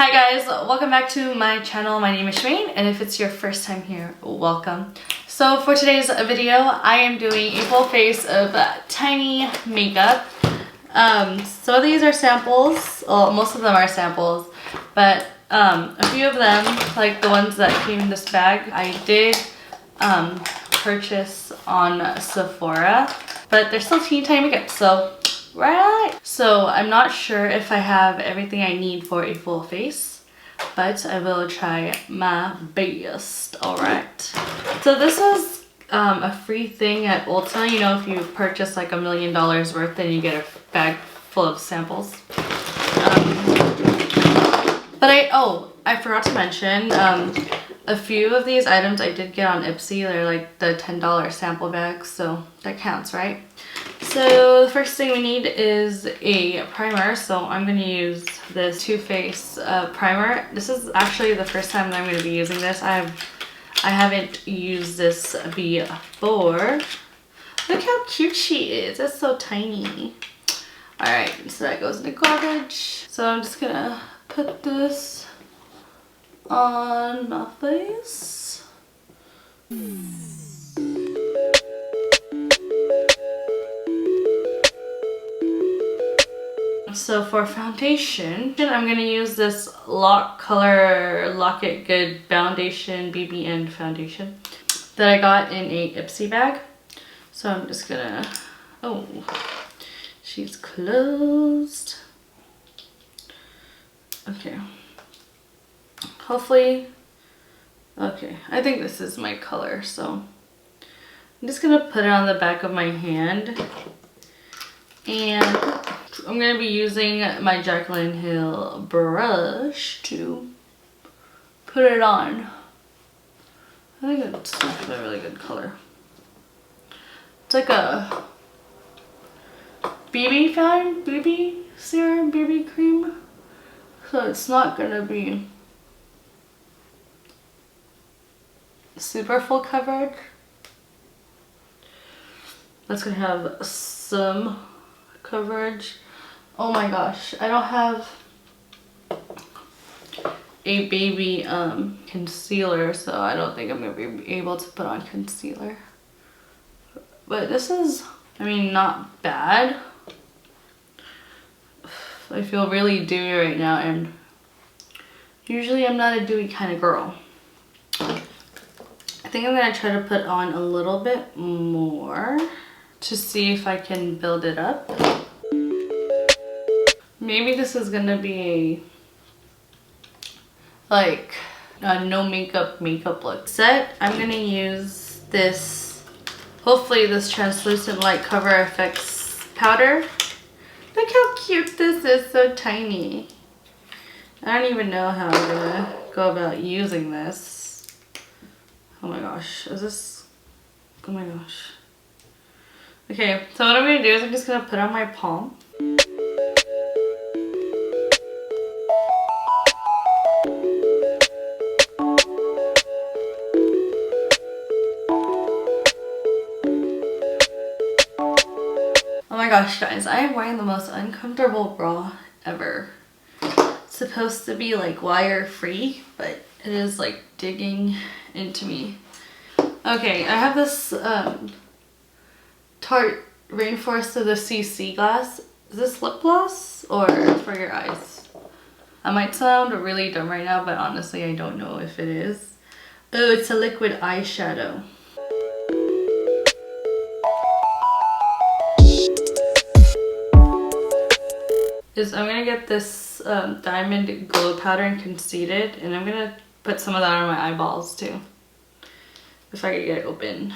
Hi guys, welcome back to my channel. My name is Shmaine, and if it's your first time here, welcome. So for today's video, I am doing a full face of tiny makeup. Some of these are samples, well, most of them are samples, but a few of them, like the ones that came in this bag, I did purchase on Sephora, but they're still teeny tiny makeup, so right. So I'm not sure if I have everything I need for a full face, but I will try my best. All right. So this is a free thing at Ulta. You know, if you purchase like $1 million worth, then you get a bag full of samples. But I forgot to mention, a few of these items I did get on Ipsy. They're like the $10 sample bags, so that counts, right? So the first thing we need is a primer. So I'm going to use this Too Faced primer. This is actually the first time that I'm going to be using this. I haven't used this before. Look how cute she is. It's so tiny. Alright, so that goes in the garbage. So I'm just going to put this on my face. So for foundation, I'm going to use this Lock It Good Foundation BBN foundation that I got in a Ipsy bag. So I'm just gonna, oh, she's closed. Okay. Hopefully, okay, I think this is my color, so I'm just gonna put it on the back of my hand, and I'm gonna be using my Jaclyn Hill brush to put it on. I think it's actually a really good color. It's like a BB serum, BB cream, so it's not gonna be super full coverage. That's gonna have some coverage. Oh my gosh, I don't have a baby concealer, so I don't think I'm gonna be able to put on concealer. But this is, I mean, not bad. I feel really dewy right now, and usually I'm not a dewy kind of girl. I think I'm gonna try to put on a little bit more to see if I can build it up. Maybe this is gonna be like a no makeup look set. I'm gonna use this, hopefully this translucent light cover effects powder. Look how cute this is, so tiny. I don't even know how I'm gonna go about using this. Oh my gosh, is this, oh my gosh. Okay, so what I'm gonna do is I'm just gonna put on my palm. Oh my gosh, guys, I am wearing the most uncomfortable bra ever. It's supposed to be like wire free, but it is like digging into me. Okay, I have this Tarte Rainforest of the CC glass. Is this lip gloss or for your eyes? I might sound really dumb right now, but honestly I don't know if it is. Oh, it's a liquid eyeshadow. I'm gonna get this Diamond Glow Powder and Concede It, and I'm gonna put some of that on my eyeballs too, if I could get it open.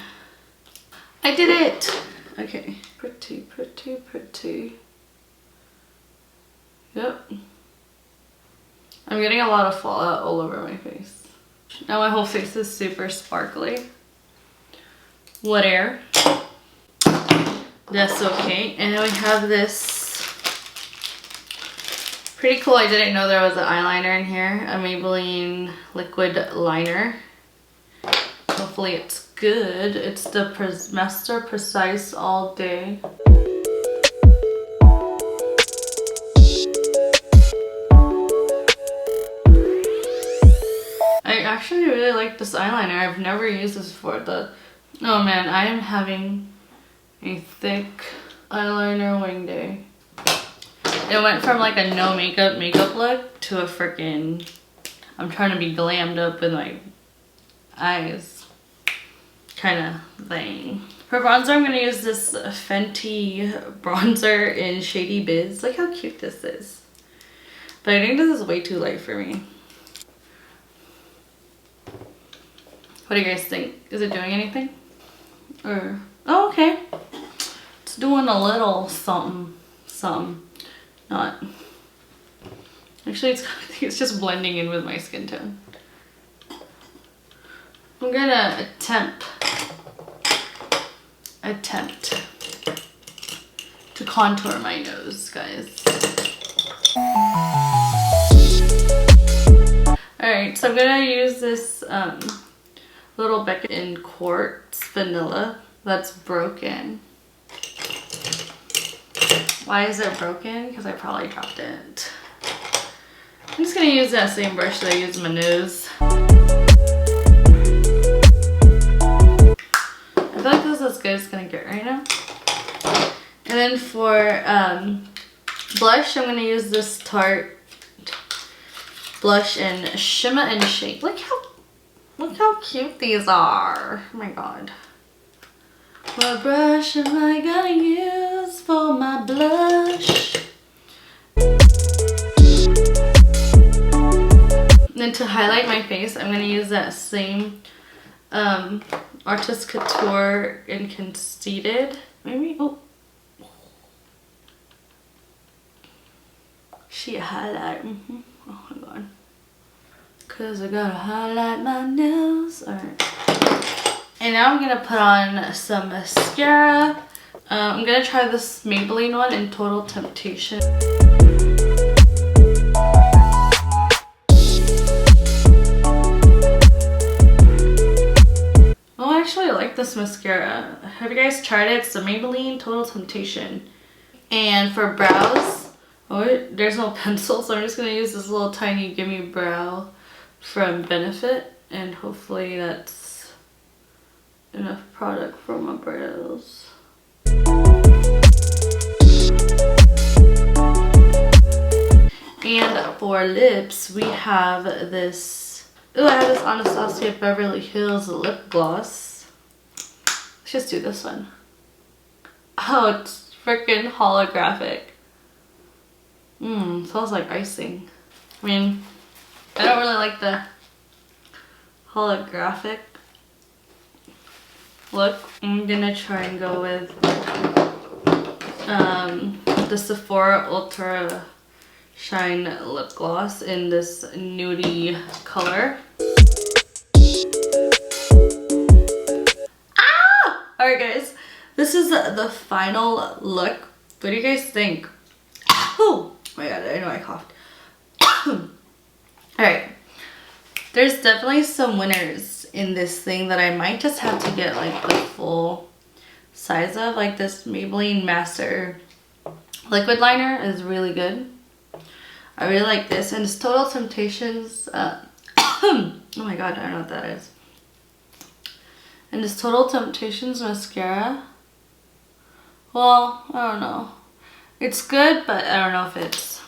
I did it! Okay, pretty, pretty, pretty. Yep. I'm getting a lot of fallout all over my face. Now my whole face is super sparkly. Whatever. That's okay. And then we have this. Pretty cool. I didn't know there was an eyeliner in here. A Maybelline liquid liner. Hopefully it's good. It's the Master Precise All Day. actually really like this eyeliner. I've never used this before. Oh man, I am having a thick eyeliner wing day. It went from like a no makeup look to a freaking, I'm trying to be glammed up with my eyes kind of thing. For bronzer, I'm going to use this Fenty bronzer in Shady Biz. Look how cute this is. But I think this is way too light for me. What do you guys think? Is it doing anything? Or, oh, okay. It's doing a little something. Not. Actually, it's just blending in with my skin tone. I'm gonna attempt to contour my nose, guys. Alright, so I'm gonna use this little Becca Quartz Vanilla that's broken. Why is it broken? Because I probably dropped it. I'm just gonna use that same brush that I use in my nose. I feel like this is as good as it's gonna get right now. And then for blush, I'm gonna use this Tarte blush in Shimmer and Shake. Look how cute these are. Oh my god. What brush am I gonna use for my blush? And then to highlight my face, I'm gonna use that same Artist Couture in Conceited. Maybe, oh. She highlight. Oh my god. Cause I gotta highlight my nails. Alright. And now I'm gonna put on some mascara. I'm gonna try this Maybelline one in Total Temptation. Oh, actually I like this mascara. Have you guys tried it? It's the Maybelline Total Temptation. And for brows, oh, there's no pencil, so I'm just gonna use this little tiny Gimme Brow from Benefit, and hopefully that's enough product for my brows. And for lips, we have this, ooh, I have this Anastasia Beverly Hills lip gloss. Let's just do this one. Oh, it's freaking holographic. Smells like icing. I mean, I don't really like the holographic look. I'm gonna try and go with the Sephora Ultra Shine lip gloss in this nudie color. Ah! Alright guys, this is the final look. What do you guys think? Oh my god, I know I coughed. Alright, there's definitely some winners in this thing that I might just have to get like the full size of. Like this Maybelline Master liquid liner is really good. I really like this, and it's Total Temptations oh my god, I don't know what that is. And this Total Temptations mascara, well, I don't know, it's good, but I don't know if it's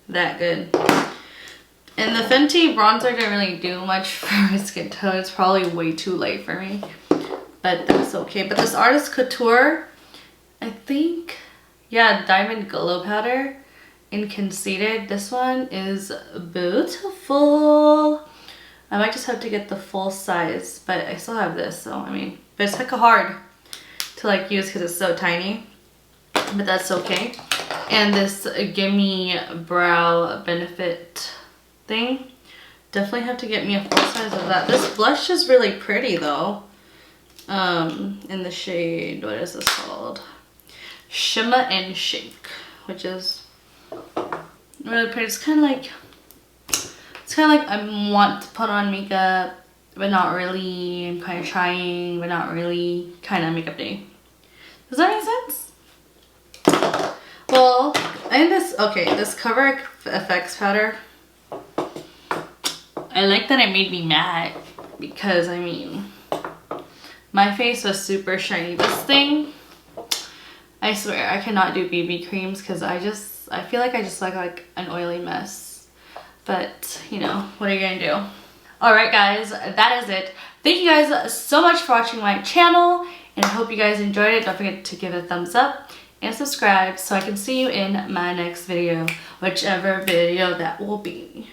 that good. And the Fenty bronzer didn't really do much for my skin tone. It's probably way too light for me, but that's okay. But this Artist Couture, I think, yeah, Diamond Glow Powder in Conceited. This one is beautiful. I might just have to get the full size, but I still have this, so I mean, but it's like hard to like use because it's so tiny, but that's okay. And this Gimme Brow Benefit thing, definitely have to get me a full size of that. This blush is really pretty though, in the shade, what is this called? Shimmer and Shake, which is really pretty. It's kind of like I want to put on makeup, but not really. I'm kind of trying, but not really. Kind of makeup day. Does that make sense? Well, I think this, okay, this Cover FX powder, I I like that it made me mad because, I mean, my face was super shiny. This thing, I swear, I cannot do BB creams because I feel like I just look like an oily mess. But, you know, what are you gonna do? Alright guys, that is it. Thank you guys so much for watching my channel, and I hope you guys enjoyed it. Don't forget to give it a thumbs up and subscribe so I can see you in my next video, whichever video that will be.